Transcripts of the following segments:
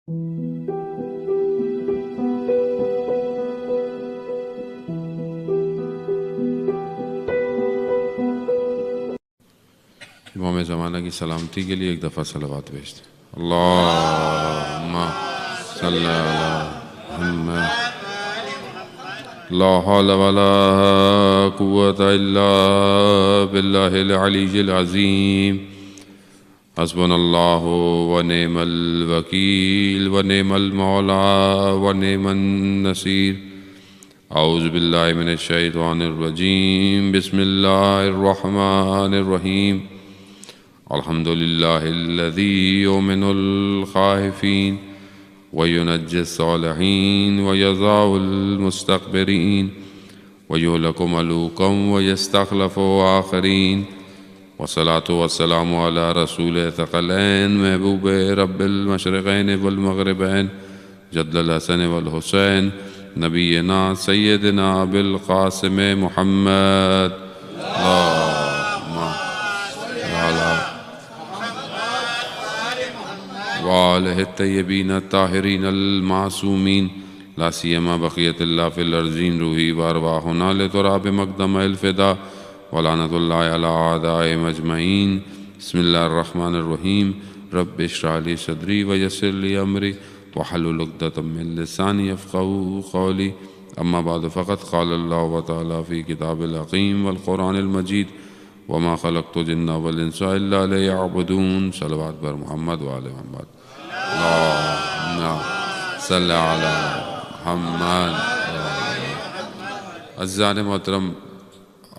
امام زمانہ کی سلامتی کے لیے ایک دفعہ صلوات بھیجتے ہیں۔ اللہم صلی علی محمد۔ لا حول ولا قوة الا باللہ العلی العظیم۔ حسبنا اللہ ونعم الوکیل ونعم المولا ونعم النصیر۔ اعوذ باللہ من الشیطان الرجیم، بسم اللہ الرحمن الرحیم۔ الحمد للہ الذی یؤمن الخائفین وینجی الصالحین ویضع المستکبرین ویہلک ملوکا ویستخلف آخرین، والصلاة والسلام علی رسول ثقلین محبوب رب المشرقین والمغربین جد الحسن والحسین نبینا سیدنا بالقاسم محمد۔ اللہم علی وآلہ الطیبین الطاہرین المعصومین، لا سیما بقیت اللہ فی الارضین، روحی وارواحنا لتراب مقدم الفدا، ولعنت اللہ علی اعدائهم اجمعین۔ بسم اللہ الرحمن الرحیم۔ رب اشرح لی صدری ویسر لی امری واحلل عقدۃ من لسانی یفقہوا قولی، اما بعد فقد قال اللہ تعالی فی کتاب الحکیم والقرآن المجید، وما خلقت الجن والانس الا لیعبدون۔ صلوات بر محمد وآل محمد۔ اللہم صلی علی محمد۔ عزیزان محترم،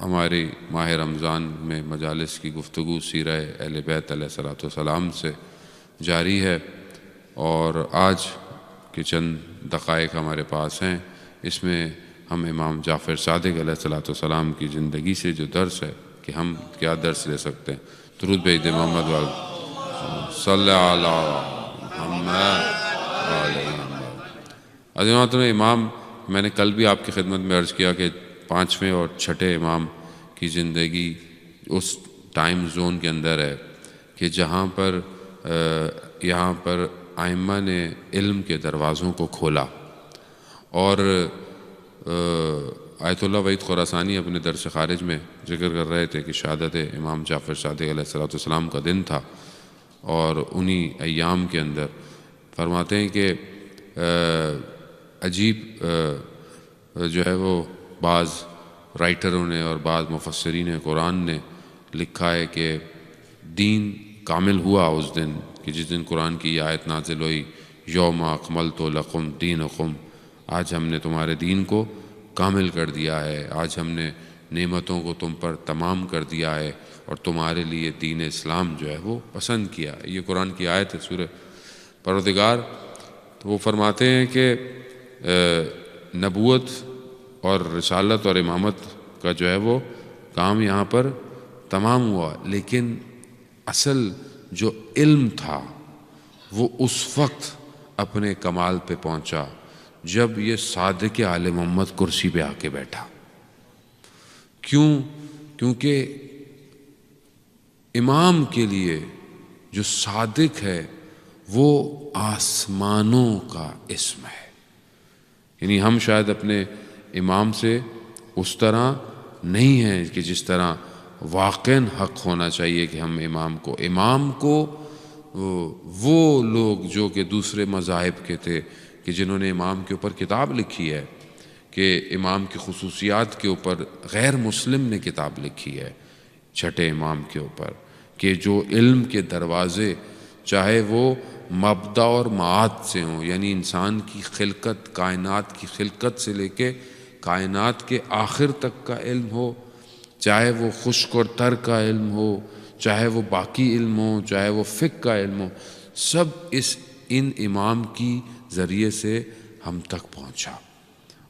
ہماری ماہ رمضان میں مجالس کی گفتگو سیرہ اہل بیت علیہ السلام سے جاری ہے، اور آج کے چند دقائق ہمارے پاس ہیں، اس میں ہم امام جعفر صادق علیہ السلام کی زندگی سے جو درس ہے کہ ہم کیا درس لے سکتے ہیں۔ درود بھیج دیں محمد وآل صلی علی محمد علیہ محمد۔ عزیزان امام، میں نے کل بھی آپ کی خدمت میں عرض کیا کہ 5ویں اور 6ٹھے امام کی زندگی اس ٹائم زون کے اندر ہے کہ جہاں پر یہاں پر ائمہ نے علم کے دروازوں کو کھولا، اور آیت اللہ وحید خراسانی اپنے درس خارج میں ذکر کر رہے تھے کہ شہادت امام جعفر صادق علیہ السلام کا دن تھا، اور انہی ایام کے اندر فرماتے ہیں کہ عجیب جو ہے وہ بعض رائٹروں نے اور بعض مفسرین قرآن نے لکھا ہے کہ دین کامل ہوا اس دن، کہ جس دن قرآن کی یہ آیت نازل ہوئی، یوم اکملت لکم دینکم، آج ہم نے تمہارے دین کو کامل کر دیا ہے، آج ہم نے نعمتوں کو تم پر تمام کر دیا ہے، اور تمہارے لیے دین اسلام جو ہے وہ پسند کیا ہے۔ یہ قرآن کی آیت ہے سورہ پروردگار۔ تو وہ فرماتے ہیں کہ نبوت اور رسالت اور امامت کا جو ہے وہ کام یہاں پر تمام ہوا، لیکن اصل جو علم تھا وہ اس وقت اپنے کمال پہ پہنچا جب یہ صادق آل محمد کرسی پہ آ کے بیٹھا۔ کیونکہ امام کے لیے جو صادق ہے وہ آسمانوں کا اسم ہے، یعنی ہم شاید اپنے امام سے اس طرح نہیں ہیں کہ جس طرح واقعاً حق ہونا چاہیے کہ ہم امام کو وہ لوگ جو کہ دوسرے مذاہب کے تھے، کہ جنہوں نے امام کے اوپر کتاب لکھی ہے، کہ امام کی خصوصیات کے اوپر غیر مسلم نے کتاب لکھی ہے 6ٹھے امام کے اوپر، کہ جو علم کے دروازے چاہے وہ مبدا اور معاد سے ہوں، یعنی انسان کی خلقت، کائنات کی خلقت سے لے کے کائنات کے آخر تک کا علم ہو، چاہے وہ خشک اور تر کا علم ہو، چاہے وہ باقی علم ہو، چاہے وہ فقہ کا علم ہو، سب ان امام کی ذریعے سے ہم تک پہنچا۔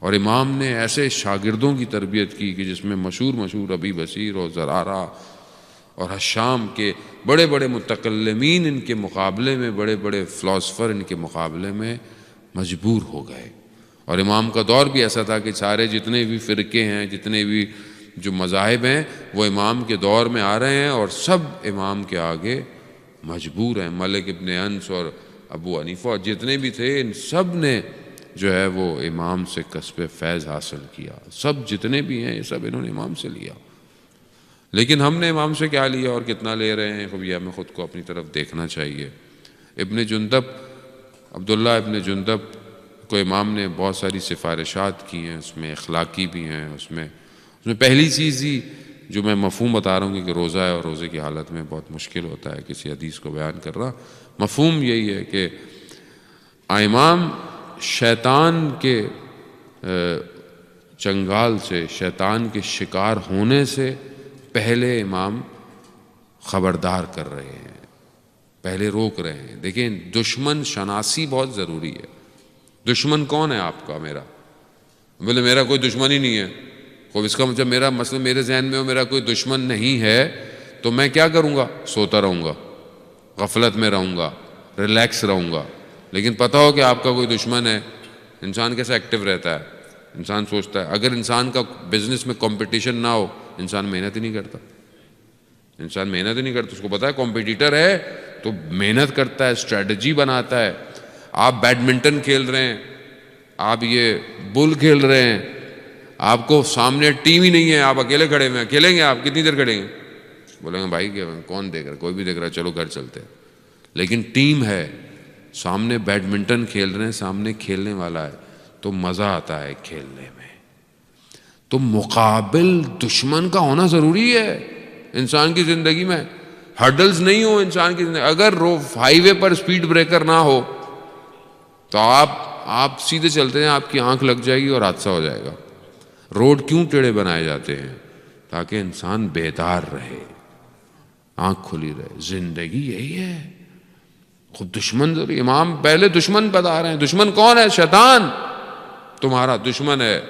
اور امام نے ایسے شاگردوں کی تربیت کی کہ جس میں مشہور ابی بصیر اور زرارہ اور حشام کے بڑے بڑے متکلمین ان کے مقابلے میں، بڑے بڑے فلاسفر ان کے مقابلے میں مجبور ہو گئے۔ اور امام کا دور بھی ایسا تھا کہ سارے جتنے بھی فرقے ہیں، جتنے بھی جو مذاہب ہیں، وہ امام کے دور میں آ رہے ہیں، اور سب امام کے آگے مجبور ہیں۔ ملک ابن انس اور ابو حنیفہ جتنے بھی تھے ان سب نے جو ہے وہ امام سے کسب فیض حاصل کیا، سب جتنے بھی ہیں یہ سب انہوں نے امام سے لیا۔ لیکن ہم نے امام سے کیا لیا اور کتنا لے رہے ہیں، خب یہ ہمیں خود کو اپنی طرف دیکھنا چاہیے۔ ابن جندب، عبداللہ ابن جندب کو امام نے بہت ساری سفارشات کی ہیں، اس میں اخلاقی بھی ہیں، اس میں پہلی چیز ہی جو میں مفہوم بتا رہا ہوں کہ روزہ ہے اور روزے کی حالت میں بہت مشکل ہوتا ہے کسی حدیث کو بیان کر رہا، مفہوم یہی ہے کہ امام شیطان کے چنگال سے، شیطان کے شکار ہونے سے پہلے امام خبردار کر رہے ہیں، پہلے روک رہے ہیں۔ دیکھیں دشمن شناسی بہت ضروری ہے۔ دشمن کون ہے آپ کا؟ میرا، بولے میرا کوئی دشمن ہی نہیں ہے، خوب اس کا جب میرا مسئلہ میرے ذہن میں ہو میرا کوئی دشمن نہیں ہے تو میں کیا کروں گا؟ سوتا رہوں گا، غفلت میں رہوں گا، ریلیکس رہوں گا۔ لیکن پتہ ہو کہ آپ کا کوئی دشمن ہے، انسان کیسا ایکٹیو رہتا ہے؟ انسان سوچتا ہے، اگر انسان کا بزنس میں کمپٹیشن نہ ہو انسان محنت ہی نہیں کرتا، انسان محنت ہی نہیں کرتا۔ اس کو پتا ہے کمپٹیٹر ہے تو محنت کرتا ہے، اسٹریٹجی بناتا ہے۔ آپ بیڈمنٹن کھیل رہے ہیں، آپ یہ بل کھیل رہے ہیں، آپ کو سامنے ٹیم ہی نہیں ہے، آپ اکیلے کھڑے ہوئے ہیں، کھیلیں گے آپ کتنی دیر کھڑیں گے؟ بولیں گے بھائی کون دیکھ رہا ہے؟ کوئی بھی دیکھ رہا ہے، چلو گھر چلتے ہیں۔ لیکن ٹیم ہے، سامنے بیڈمنٹن کھیل رہے ہیں، سامنے کھیلنے والا ہے تو مزہ آتا ہے کھیلنے میں۔ تو مقابل دشمن کا ہونا ضروری ہے انسان کی زندگی میں۔ ہرڈلز نہیں ہو انسان کی زندگی، اگر ہائی وے پر سپیڈ بریکر نہ ہو تو آپ سیدھے چلتے ہیں، آپ کی آنکھ لگ جائے گی اور حادثہ ہو جائے گا۔ روڈ کیوں ٹیڑھے بنائے جاتے ہیں؟ تاکہ انسان بیدار رہے، آنکھ کھلی رہے۔ زندگی یہی ہے۔ خود دشمن ضروری، امام پہلے دشمن بتا رہے ہیں۔ دشمن کون ہے؟ شیطان تمہارا دشمن ہے،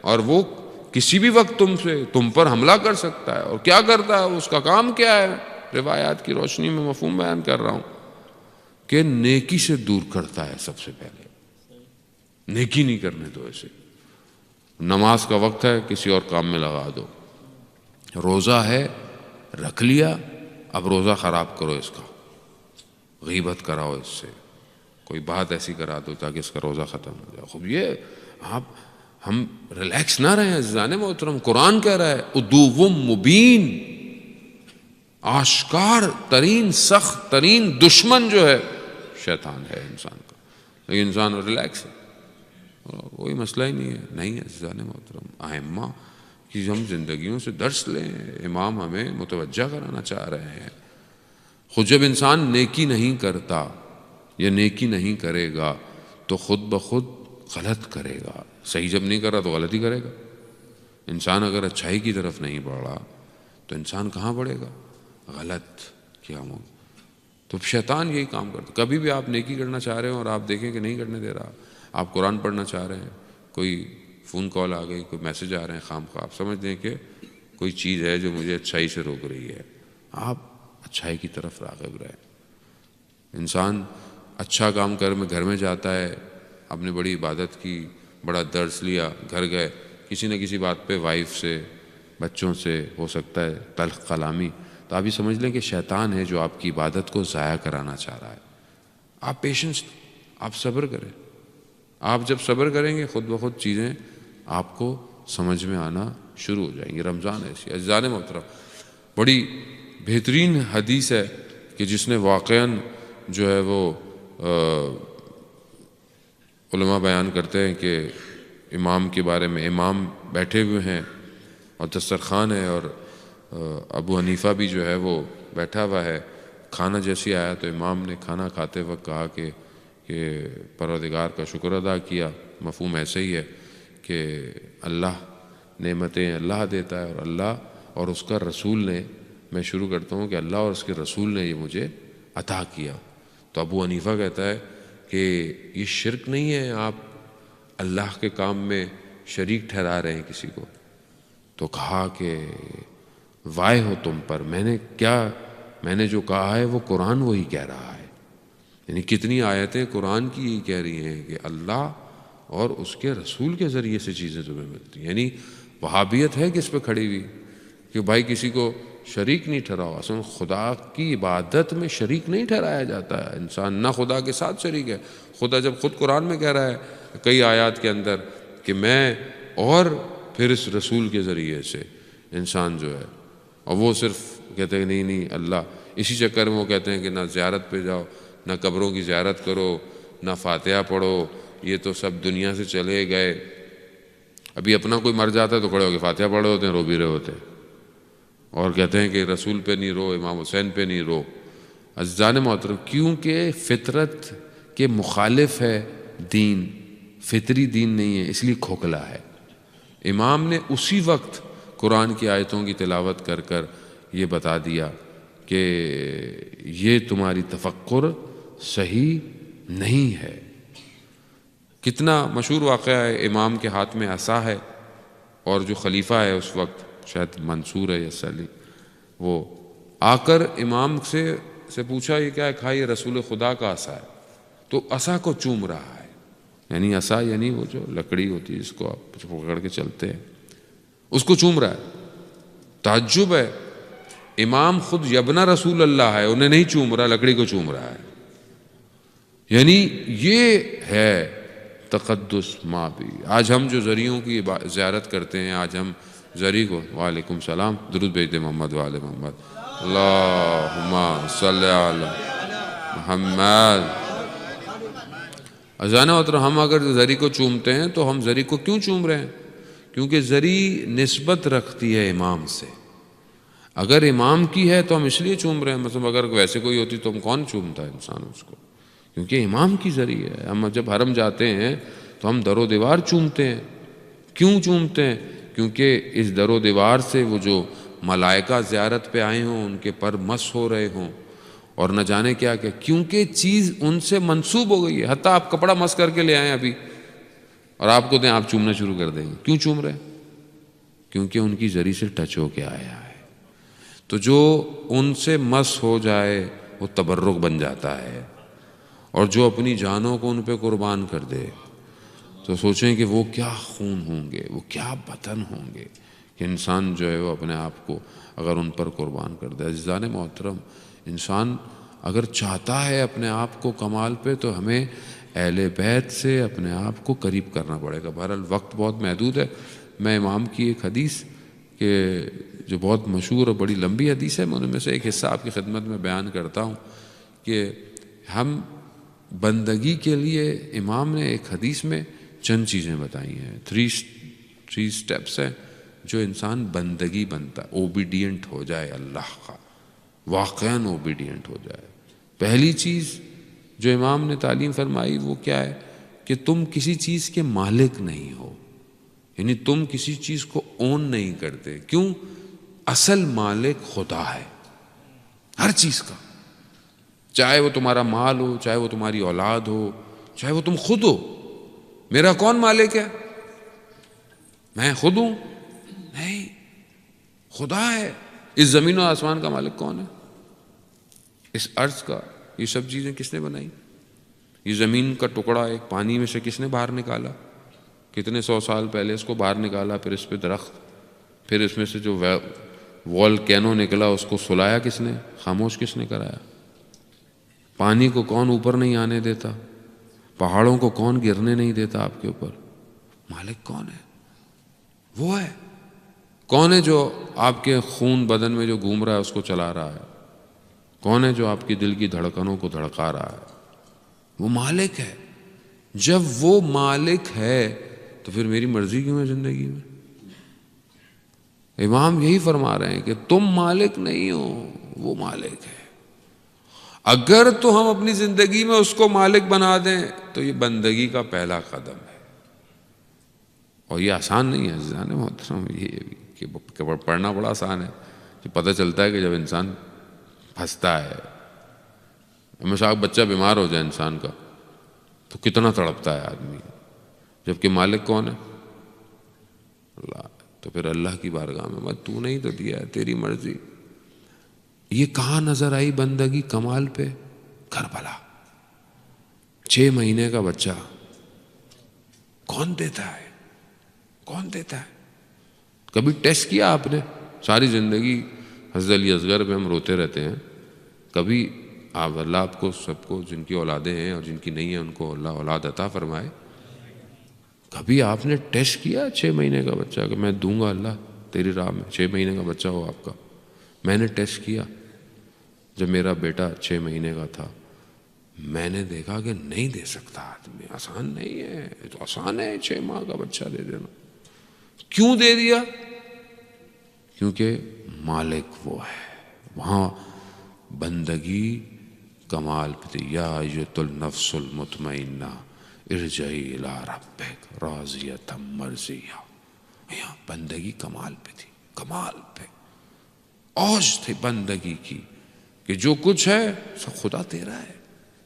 اور وہ کسی بھی وقت تم پر حملہ کر سکتا ہے۔ اور کیا کرتا ہے؟ اس کا کام کیا ہے؟ روایات کی روشنی میں مفہوم بیان کر رہا ہوں کہ نیکی سے دور کرتا ہے۔ سب سے پہلے نیکی نہیں کرنے دو اسے۔ نماز کا وقت ہے، کسی اور کام میں لگا دو۔ روزہ ہے، رکھ لیا، اب روزہ خراب کرو اس کا، غیبت کراؤ اس سے، کوئی بات ایسی کرا دو تاکہ اس کا روزہ ختم ہو جائے۔ خوب یہ ہم ریلیکس نہ رہے ہیں عزیزان محترم۔ قرآن کہہ رہا ہے عدو مبین، آشکار ترین سخت ترین دشمن جو ہے شیطان ہے انسان کا۔ لیکن انسان ریلیکس ہے، کوئی مسئلہ ہی نہیں ہے۔ نہیں عزیزان محترم، ائمہ کی ہم زندگیوں سے درس لیں۔ امام ہمیں متوجہ کرانا چاہ رہے ہیں۔ خود جب انسان نیکی نہیں کرتا یا نیکی نہیں کرے گا تو خود بخود غلط کرے گا۔ صحیح جب نہیں کر رہا تو غلطی کرے گا۔ انسان اگر اچھائی کی طرف نہیں بڑھا تو انسان کہاں بڑھے گا؟ غلط کیا ہوں۔ تو شیطان یہی کام کرتا۔ کبھی بھی آپ نیکی کرنا چاہ رہے ہو اور آپ دیکھیں کہ نہیں کرنے دے رہا، آپ قرآن پڑھنا چاہ رہے ہیں، کوئی فون کال آ گئی، کوئی میسج آ رہے ہیں خام خواہ، آپ سمجھ لیں کہ کوئی چیز ہے جو مجھے اچھائی سے روک رہی ہے، آپ اچھائی کی طرف راغب رہیں۔ انسان اچھا کام گھر میں جاتا ہے، آپ نے بڑی عبادت کی، بڑا درس لیا، گھر گئے، کسی نہ کسی بات پہ وائف سے، بچوں سے ہو سکتا ہے تلخ کلامی، تو آپ یہ سمجھ لیں کہ شیطان ہے جو آپ کی عبادت کو ضائع کرانا چاہ رہا ہے۔ آپ پیشنس، آپ صبر کریں۔ آپ جب صبر کریں گے خود بخود چیزیں آپ کو سمجھ میں آنا شروع ہو جائیں گی۔ رمضان ایسی عزیزان محترم بڑی بہترین حدیث ہے کہ جس نے واقعاً جو ہے وہ علماء بیان کرتے ہیں کہ امام کے بارے میں، امام بیٹھے ہوئے ہیں اور دسترخوان ہے اور ابو حنیفہ بھی جو ہے وہ بیٹھا ہوا ہے۔ کھانا جیسی آیا تو امام نے کھانا کھاتے وقت کہا کہ پروردگار کا شکر ادا کیا۔ مفہوم ایسے ہی ہے کہ اللہ نعمتیں اللہ دیتا ہے، اور اللہ اور اس کا رسول نے، میں شروع کرتا ہوں کہ اللہ اور اس کے رسول نے یہ مجھے عطا کیا۔ تو ابو حنیفہ کہتا ہے کہ یہ شرک نہیں ہے، آپ اللہ کے کام میں شریک ٹھہرا رہے ہیں کسی کو؟ تو کہا کہ وائے ہو تم پر، میں نے جو کہا ہے وہ قرآن وہی کہہ رہا ہے۔ یعنی کتنی آیتیں قرآن کی یہی کہہ رہی ہیں کہ اللہ اور اس کے رسول کے ذریعے سے چیزیں تمہیں ملتی ہیں۔ یعنی وہابیت ہے کس پہ کھڑی ہوئی کہ بھائی کسی کو شریک نہیں ٹھہراؤ. اصل خدا کی عبادت میں شریک نہیں ٹھہرایا جاتا ہے انسان، نہ خدا کے ساتھ شریک ہے. خدا جب خود قرآن میں کہہ رہا ہے کئی آیات کے اندر کہ میں اور پھر اس رسول کے ذریعے سے انسان جو ہے، اور وہ صرف کہتے ہیں نہیں اللہ. اسی چکر میں وہ کہتے ہیں کہ نہ زیارت پہ جاؤ، نہ قبروں کی زیارت کرو، نہ فاتحہ پڑھو، یہ تو سب دنیا سے چلے گئے. ابھی اپنا کوئی مر جاتا ہے تو کھڑے ہو کے فاتحہ پڑھ رہے ہوتے ہیں، رو بھی رہے ہوتے ہیں، اور کہتے ہیں کہ رسول پہ نہیں رو، امام حسین پہ نہیں رو. عزیزان محترم، کیونکہ فطرت کے مخالف ہے دین، فطری دین نہیں ہے، اس لیے کھوکھلا ہے. امام نے اسی وقت قرآن کی آیتوں کی تلاوت کر کر یہ بتا دیا کہ یہ تمہاری تفکر صحیح نہیں ہے. کتنا مشہور واقعہ ہے، امام کے ہاتھ میں عصا ہے اور جو خلیفہ ہے اس وقت شاید منصور ہے یا سلی، وہ آ کر امام سے پوچھا یہ کیا ہے؟ کہا یہ رسول خدا کا عصا ہے. تو عصا کو چوم رہا ہے، یعنی عصا یعنی وہ جو لکڑی ہوتی ہے جس کو آپ پکڑ کے چلتے ہیں، اس کو چوم رہا ہے. تعجب ہے، امام خود یبنا رسول اللہ ہے، انہیں نہیں چوم رہا، لکڑی کو چوم رہا ہے. یعنی یہ ہے تقدس ماں بھی. آج ہم جو ذریعوں کی زیارت کرتے ہیں، آج ہم ذریع کو وعلیکم السلام درود بھیجتے محمد وعلی محمد اللہم صلی علی محمد. اذان محترم، ہم اگر ذریع کو چومتے ہیں تو ہم ذریع کو کیوں چوم رہے ہیں؟ کیونکہ ذریع نسبت رکھتی ہے امام سے. اگر امام کی ہے تو ہم اس لیے چوم رہے ہیں. مطلب اگر ویسے کوئی ہوتی تو ہم کون چومتا ہے انسان اس کو؟ کیونکہ امام کی ذریعہ ہے. ہم جب حرم جاتے ہیں تو ہم در و دیوار چومتے ہیں. کیوں چومتے ہیں؟ کیونکہ اس در و دیوار سے وہ جو ملائکہ زیارت پہ آئے ہوں، ان کے پر مس ہو رہے ہوں، اور نہ جانے کیا کہ کیونکہ چیز ان سے منسوب ہو گئی ہے. حتیٰ آپ کپڑا مس کر کے لے آئیں ابھی اور آپ کو دیں، آپ چومنا شروع کر دیں گے. کیوں چوم رہے ہیں؟ کیونکہ ان کی ذریعے سے ٹچ ہو کے آیا ہے. تو جو ان سے مس ہو جائے وہ تبرک بن جاتا ہے، اور جو اپنی جانوں کو ان پہ قربان کر دے تو سوچیں کہ وہ کیا خون ہوں گے، وہ کیا بدن ہوں گے کہ انسان جو ہے وہ اپنے آپ کو اگر ان پر قربان کر دے. عزیزان محترم، انسان اگر چاہتا ہے اپنے آپ کو کمال پہ تو ہمیں اہل بیت سے اپنے آپ کو قریب کرنا پڑے گا. بہرحال وقت بہت محدود ہے. میں امام کی ایک حدیث کہ جو بہت مشہور اور بڑی لمبی حدیث ہے، میں ان میں سے ایک حصہ آپ کی خدمت میں بیان کرتا ہوں کہ ہم بندگی کے لیے امام نے ایک حدیث میں چند چیزیں بتائی ہیں. 3 سٹیپس ہیں جو انسان بندگی بنتا ہے، اوبیڈینٹ ہو جائے اللہ کا، واقعاً اوبیڈینٹ ہو جائے. پہلی چیز جو امام نے تعلیم فرمائی وہ کیا ہے کہ تم کسی چیز کے مالک نہیں ہو، یعنی تم کسی چیز کو اون نہیں کرتے. کیوں؟ اصل مالک خدا ہے ہر چیز کا. چاہے وہ تمہارا مال ہو، چاہے وہ تمہاری اولاد ہو، چاہے وہ تم خود ہو. میرا کون مالک ہے؟ میں خود ہوں؟ نہیں، خدا ہے. اس زمین و آسمان کا مالک کون ہے؟ اس ارض کا. یہ سب چیزیں کس نے بنائی؟ یہ زمین کا ٹکڑا ایک پانی میں سے کس نے باہر نکالا؟ کتنے 100 سال پہلے اس کو باہر نکالا. پھر اس پہ درخت، پھر اس میں سے جو والکینو نکلا اس کو سلایا کس نے؟ خاموش کس نے کرایا؟ پانی کو کون اوپر نہیں آنے دیتا؟ پہاڑوں کو کون گرنے نہیں دیتا آپ کے اوپر؟ مالک کون ہے؟ وہ ہے. کون ہے جو آپ کے خون بدن میں جو گھوم رہا ہے اس کو چلا رہا ہے؟ کون ہے جو آپ کی دل کی دھڑکنوں کو دھڑکا رہا ہے؟ وہ مالک ہے. جب وہ مالک ہے تو پھر میری مرضی کیوں ہے زندگی میں؟ امام یہی فرما رہے ہیں کہ تم مالک نہیں ہو، وہ مالک ہے. اگر تو ہم اپنی زندگی میں اس کو مالک بنا دیں تو یہ بندگی کا پہلا قدم ہے. اور یہ آسان نہیں ہے عزیزان محترم. یہ پڑھنا بڑا آسان ہے، کہ پتہ چلتا ہے کہ جب انسان پھنستا ہے. ہمیشہ بچہ بیمار ہو جائے انسان کا تو کتنا تڑپتا ہے آدمی، جبکہ مالک کون ہے؟ اللہ. تو پھر اللہ کی بارگاہ میں تو نہیں تو دیا ہے، تیری مرضی. یہ کہاں نظر آئی بندگی کمال پہ؟ کربلا. 6 مہینے کا بچہ کون دیتا ہے؟ کون دیتا ہے؟ کبھی ٹیسٹ کیا آپ نے؟ ساری زندگی حضرت علی اصغر پہ ہم روتے رہتے ہیں. کبھی آپ اللہ آپ کو سب کو جن کی اولادیں ہیں اور جن کی نہیں ہیں ان کو اللہ اولاد عطا فرمائے. کبھی آپ نے ٹیسٹ کیا 6 مہینے کا بچہ کہ میں دوں گا اللہ تیری راہ میں 6 مہینے کا بچہ ہو آپ کا؟ میں نے ٹیسٹ کیا جب میرا بیٹا 6 مہینے کا تھا. میں نے دیکھا کہ نہیں دے سکتا آدمی, آسان نہیں ہے. تو آسان ہے 6 ماہ کا بچہ دے دینا. کیوں دے دیا؟ کیونکہ مالک وہ ہے. وہاں بندگی کمال پہ تھی. یا ایتھا النفس المطمئنہ ارجعی الی ربک راضیۃ مرضیہ. یہاں بندگی کمال پہ تھی, کمال پہ اوج تھی بندگی کی کہ جو کچھ ہے سب خدا تیرا ہے,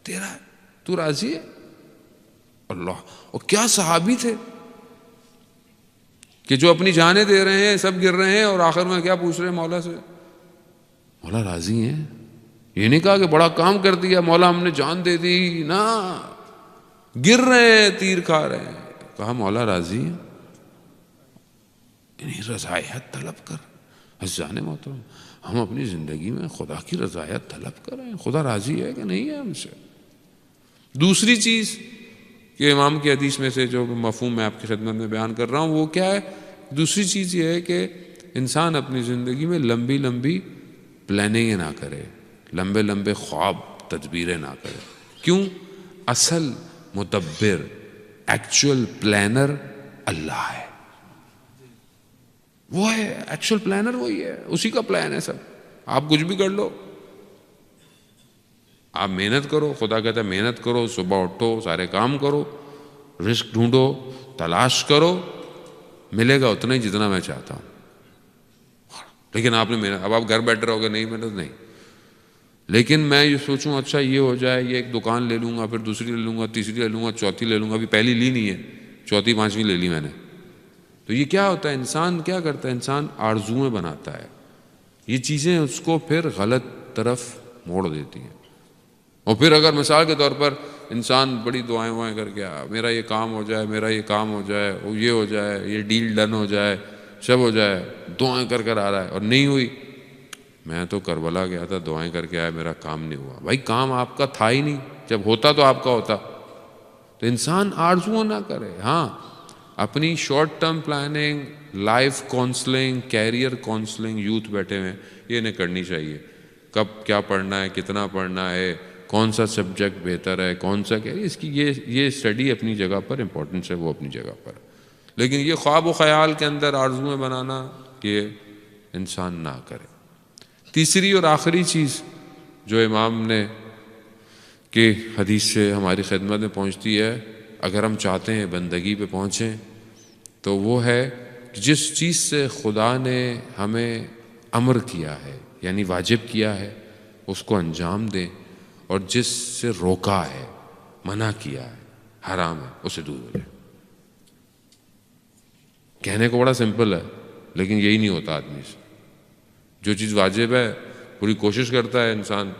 تیرا ہے, تو راضی ہے. اللہ, اور کیا صحابی تھے کہ جو اپنی جانیں دے رہے ہیں, سب گر رہے ہیں, اور آخر میں کیا پوچھ رہے ہیں مولا سے؟ مولا راضی ہیں. یہ نہیں کہا کہ بڑا کام کر دیا مولا ہم نے جان دے دی, نا, گر رہے ہیں, تیر کھا رہے ہیں, کہا مولا راضی ہیں. یعنی رضایت طلب کر. عزیزان محترم, ہم اپنی زندگی میں خدا کی رضایت طلب کریں. خدا راضی ہے کہ نہیں ہے ہم سے؟ دوسری چیز کہ امام کی حدیث میں سے جو مفہوم میں آپ کی خدمت میں بیان کر رہا ہوں وہ کیا ہے؟ دوسری چیز یہ ہے کہ انسان اپنی زندگی میں لمبی لمبی پلاننگ نہ کرے, لمبے لمبے خواب تدبیریں نہ کرے. کیوں؟ اصل مدبر, ایکچوئل پلانر اللہ ہے. وہ ہے ایکچوئل پلانر, وہی ہے, اسی کا پلان ہے سب. آپ کچھ بھی کر لو, آپ محنت کرو, خدا کہتا ہے محنت کرو, صبح اٹھو, سارے کام کرو, رزق ڈھونڈو, تلاش کرو, ملے گا اتنا ہی جتنا میں چاہتا ہوں. لیکن آپ نے محنت, اب آپ گھر بیٹھ رہے ہو گے, نہیں محنت نہیں. لیکن میں یہ سوچوں اچھا یہ ہو جائے, یہ ایک دکان لے لوں گا, پھر دوسری لے لوں گا, تیسری لے لوں گا, چوتھی لے لوں گا. ابھی پہلی لی نہیں ہے, چوتھی پانچویں لے لی میں نے. تو یہ کیا ہوتا ہے؟ انسان کیا کرتا ہے؟ انسان آرزویں بناتا ہے. یہ چیزیں اس کو پھر غلط طرف موڑ دیتی ہیں. اور پھر اگر مثال کے طور پر انسان بڑی دعائیں وائیں کر کے میرا یہ کام ہو جائے, میرا یہ کام ہو جائے, وہ یہ ہو جائے, یہ ڈیل ڈن ہو جائے, سب ہو جائے, دعائیں کر کر آ رہا ہے اور نہیں ہوئی. میں تو کربلا گیا تھا, دعائیں کر کے آیا, میرا کام نہیں ہوا. بھائی کام آپ کا تھا ہی نہیں, جب ہوتا تو آپ کا ہوتا. تو انسان آرزو نہ کرے. ہاں اپنی short term planning, life counselling, career counselling, youth بیٹھے ہوئے یہ انہیں کرنی چاہیے. کب کیا پڑھنا ہے, کتنا پڑھنا ہے, کون سا سبجیکٹ بہتر ہے, کون سا کیا, اس کی یہ اسٹڈی اپنی جگہ پر امپورٹنس ہے, وہ اپنی جگہ پر. لیکن یہ خواب و خیال کے اندر آرزویں بنانا یہ انسان نہ کرے. تیسری اور آخری چیز جو امام نے کہ حدیث سے ہماری خدمت میں پہنچتی ہے, اگر ہم چاہتے ہیں بندگی پہ پہنچیں, تو وہ ہے کہ جس چیز سے خدا نے ہمیں امر کیا ہے یعنی واجب کیا ہے اس کو انجام دیں, اور جس سے روکا ہے, منع کیا ہے, حرام ہے, اسے دور ہو جائے. کہنے کو بڑا سمپل ہے لیکن یہی نہیں ہوتا آدمی سے. جو چیز واجب ہے پوری کوشش کرتا ہے انسان,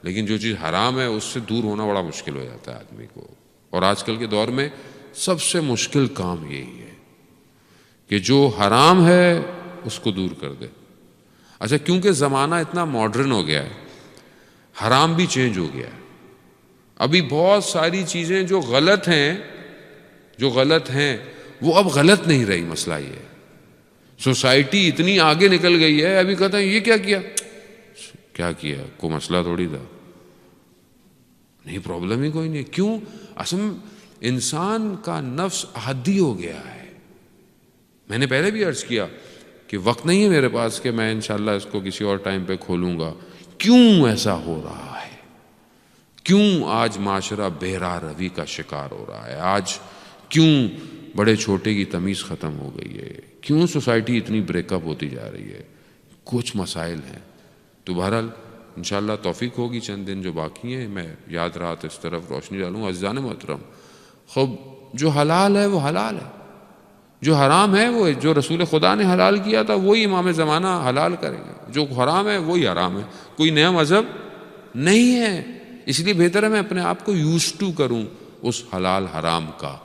لیکن جو چیز حرام ہے اس سے دور ہونا بڑا مشکل ہو جاتا ہے آدمی کو. اور آج کل کے دور میں سب سے مشکل کام یہی ہے کہ جو حرام ہے اس کو دور کر دے. اچھا, کیونکہ زمانہ اتنا ماڈرن ہو گیا ہے, حرام بھی چینج ہو گیا ہے. ابھی بہت ساری چیزیں جو غلط ہیں وہ اب غلط نہیں رہی. مسئلہ یہ ہے سوسائٹی اتنی آگے نکل گئی ہے, ابھی کہتا ہے یہ کیا کیا, کوئی مسئلہ تھوڑی تھا, نہیں پرابلم ہی کوئی نہیں. کیوں؟ اصل انسان کا نفس عادی ہو گیا ہے. میں نے پہلے بھی عرض کیا کہ وقت نہیں ہے میرے پاس کہ میں انشاءاللہ اس کو کسی اور ٹائم پہ کھولوں گا. کیوں ایسا ہو رہا ہے؟ کیوں آج معاشرہ بہرا روی کا شکار ہو رہا ہے؟ آج کیوں بڑے چھوٹے کی تمیز ختم ہو گئی ہے؟ کیوں سوسائٹی اتنی بریک اپ ہوتی جا رہی ہے؟ کچھ مسائل ہیں. تو بہرحال انشاءاللہ توفیق ہوگی, چند دن جو باقی ہیں میں یاد رات اس طرف روشنی ڈالوں. عزیزان محترم, خب جو حلال ہے وہ حلال ہے, جو حرام ہے وہ جو رسول خدا نے حلال کیا تھا وہی امام زمانہ حلال کریں گے, جو حرام ہے وہی حرام ہے. کوئی نیا مذہب نہیں ہے. اس لیے بہتر ہے میں اپنے آپ کو یوز ٹو کروں اس حلال حرام کا,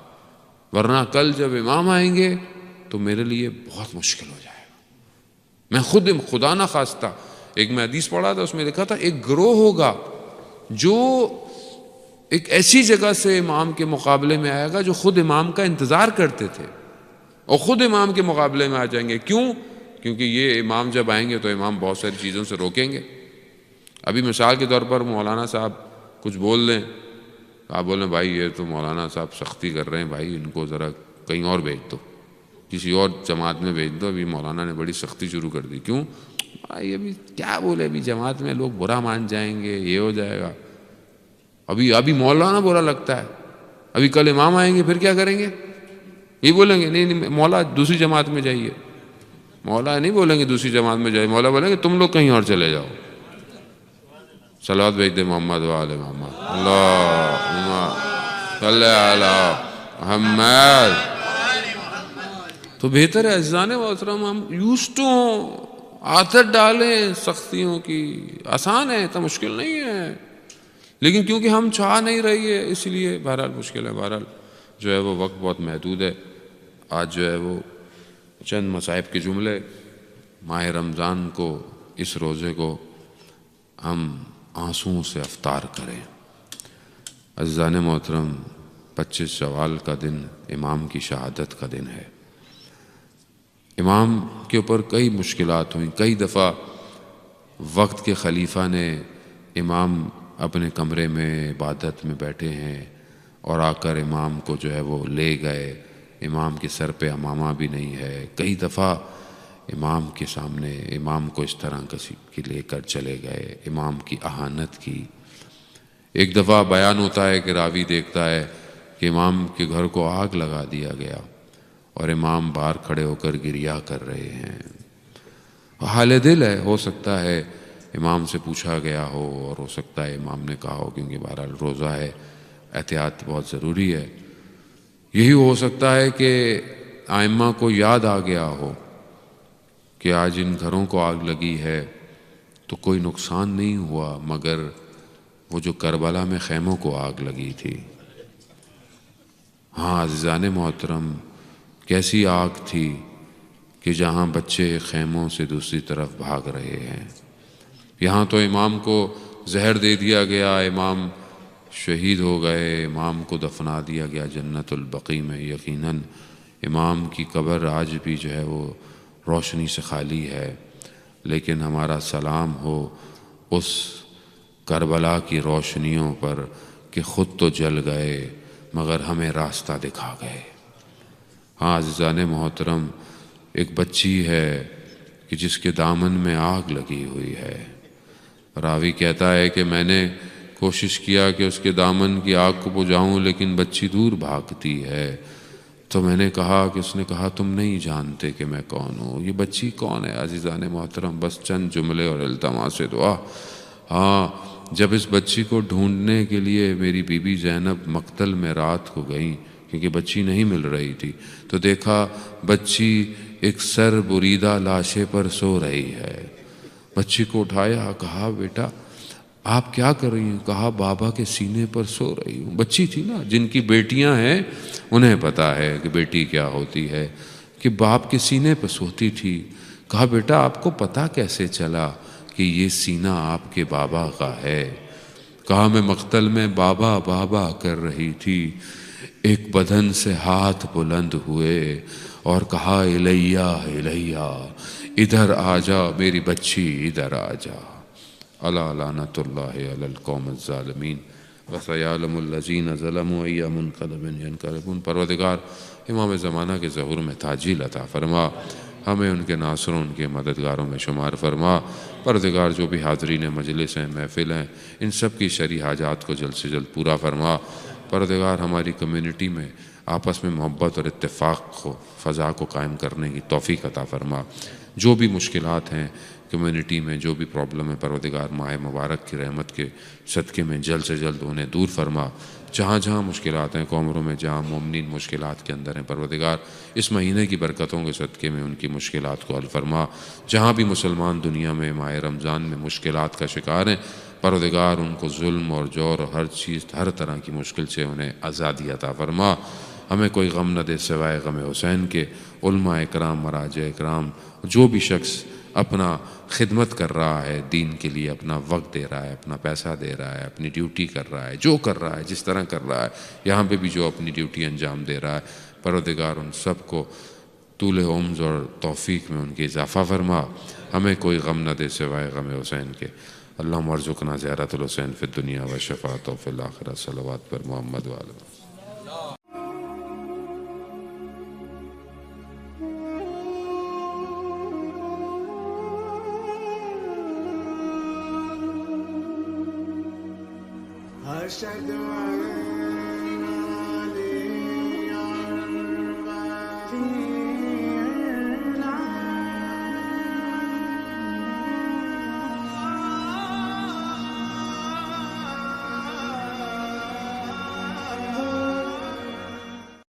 ورنہ کل جب امام آئیں گے تو میرے لیے بہت مشکل ہو جائے گا. میں خود خدا نہ خواستہ ایک میں حدیث پڑھا تھا، اس میں لکھا تھا ایک گروہ ہوگا جو ایک ایسی جگہ سے امام کے مقابلے میں آئے گا جو خود امام کا انتظار کرتے تھے اور خود امام کے مقابلے میں آ جائیں گے. کیوں؟ کیونکہ یہ امام جب آئیں گے تو امام بہت ساری چیزوں سے روکیں گے. ابھی مثال کے طور پر مولانا صاحب کچھ بول دیں، آپ بولیں بھائی یہ تو مولانا صاحب سختی کر رہے ہیں، بھائی ان کو ذرا کہیں اور بھیج دو، کسی اور جماعت میں بھیج دو، ابھی مولانا نے بڑی سختی شروع کر دی. کیوں؟ بھائی ابھی کیا بولے، ابھی جماعت میں لوگ برا مان جائیں گے، یہ ہو جائے گا. ابھی مولانا برا لگتا ہے، ابھی کل امام آئیں گے پھر کیا کریں گے؟ یہ بولیں گے نہیں مولا دوسری جماعت میں جائیے. مولا نہیں بولیں گے دوسری جماعت میں جائیے، مولا بولیں گے تم لوگ کہیں اور چلے جاؤ. صلوات بھیج دے محمد و آل محمد. اللہم صلی علی محمد. تو بہتر ہے عزیزان محترم ہم یوز ٹو عادت ڈالیں سختیوں کی. آسان ہے، اتنا مشکل نہیں ہے، لیکن کیونکہ ہم چاہ نہیں رہی ہے اس لیے بہرحال مشکل ہے. بہرحال جو ہے وہ وقت بہت محدود ہے. آج جو ہے وہ چند مصائب کے جملے، ماہ رمضان کو، اس روزے کو ہم آنسوؤں سے افطار کریں. عزیزان محترم 25 شوال کا دن امام کی شہادت کا دن ہے. امام کے اوپر کئی مشکلات ہوئیں. کئی دفعہ وقت کے خلیفہ نے امام اپنے کمرے میں عبادت میں بیٹھے ہیں اور آ کر امام کو جو ہے وہ لے گئے. امام کے سر پہ عمامہ بھی نہیں ہے. کئی دفعہ امام کے سامنے امام کو اس طرح کسی کی لے کر چلے گئے، امام کی اہانت کی. ایک دفعہ بیان ہوتا ہے کہ راوی دیکھتا ہے کہ امام کے گھر کو آگ لگا دیا گیا اور امام باہر کھڑے ہو کر گریہ کر رہے ہیں. حال دل ہے، ہو سکتا ہے امام سے پوچھا گیا ہو اور ہو سکتا ہے امام نے کہا ہو، کیونکہ بہرحال روزہ ہے، احتیاط بہت ضروری ہے. یہی ہو سکتا ہے کہ ائمہ کو یاد آ گیا ہو کہ آج ان گھروں کو آگ لگی ہے تو کوئی نقصان نہیں ہوا، مگر وہ جو کربلا میں خیموں کو آگ لگی تھی. ہاں عزیزان محترم، کیسی آگ تھی کہ جہاں بچے خیموں سے دوسری طرف بھاگ رہے ہیں. یہاں تو امام کو زہر دے دیا گیا، امام شہید ہو گئے، امام کو دفنا دیا گیا جنت البقیع میں. یقیناً امام کی قبر آج بھی جو ہے وہ روشنی سے خالی ہے، لیکن ہمارا سلام ہو اس کربلا کی روشنیوں پر کہ خود تو جل گئے مگر ہمیں راستہ دکھا گئے. ہاں عزیزان محترم، ایک بچی ہے کہ جس کے دامن میں آگ لگی ہوئی ہے. راوی کہتا ہے کہ میں نے کوشش کیا کہ اس کے دامن کی آگ کو بجھاؤں، لیکن بچی دور بھاگتی ہے. تو میں نے کہا کہ اس نے کہا تم نہیں جانتے کہ میں کون ہوں. یہ بچی کون ہے عزیزان محترم؟ بس چند جملے اور التماس دعا. ہاں جب اس بچی کو ڈھونڈنے کے لیے میری بی بی زینب مقتل میں رات کو گئیں، کیونکہ بچی نہیں مل رہی تھی، تو دیکھا بچی ایک سر بریدہ لاشے پر سو رہی ہے. بچی کو اٹھایا، کہا بیٹا آپ کیا کر رہی ہیں؟ کہا بابا کے سینے پر سو رہی ہوں. بچی تھی نا، جن کی بیٹیاں ہیں انہیں پتا ہے کہ بیٹی کیا ہوتی ہے، کہ باپ کے سینے پر سوتی تھی. کہا بیٹا آپ کو پتا کیسے چلا کہ یہ سینہ آپ کے بابا کا ہے؟ کہا میں مقتل میں بابا بابا کر رہی تھی، ایک بدن سے ہاتھ بلند ہوئے اور کہا الیہ الیہ، ادھر آ جا میری بچی، ادھر آ جا. الا لعنت اللہ علی القوم الظالمین وسیعلم الذین ظلموا ای منقلب ینقلبون. پروردگار امام زمانہ کے ظہور میں تعجیل عطا فرما، ہمیں ان کے ناصروں ان کے مددگاروں میں شمار فرما. پروردگار جو بھی حاضرین مجلس ہیں، محفل ہیں، ان سب کی شرعی حاجات کو جلد سے جلد پورا فرما. پروردگار ہماری کمیونٹی میں آپس میں محبت اور اتفاق کو، فضا کو قائم کرنے کی توفیق عطا فرما. جو بھی مشکلات ہیں کمیونٹی میں، جو بھی پرابلم ہے، پروردگار ماہ مبارک کی رحمت کے صدقے میں جلد سے جلد انہیں دور فرما. جہاں جہاں مشکلات ہیں قوموں میں، جہاں مومنین مشکلات کے اندر ہیں، پروردگار اس مہینے کی برکتوں کے صدقے میں ان کی مشکلات کو حل فرما. جہاں بھی مسلمان دنیا میں ماہ رمضان میں مشکلات کا شکار ہیں، پروردگار ان کو ظلم اور جور اور ہر چیز، ہر طرح کی مشکل سے انہیں آزادی عطا فرما. ہمیں کوئی غم نہ دے سوائے غم حسین کے۔ علماء اکرام، مراجع اکرام، جو بھی شخص اپنا خدمت کر رہا ہے دین کے لیے، اپنا وقت دے رہا ہے، اپنا پیسہ دے رہا ہے، اپنی ڈیوٹی کر رہا ہے، جو کر رہا ہے، جس طرح کر رہا ہے، یہاں پہ بھی جو اپنی ڈیوٹی انجام دے رہا ہے، پروردگار ان سب کو طول عمر اور توفیق میں ان کی اضافہ فرما۔ ہمیں کوئی غم نہ دے سوائے غم حسین کے۔ اللہم ارزقنا زیارت الحسین فی الدنیا و شفاعتہ فی الآخرہ۔ صلوات پر محمد و آلہ۔ أشهد أن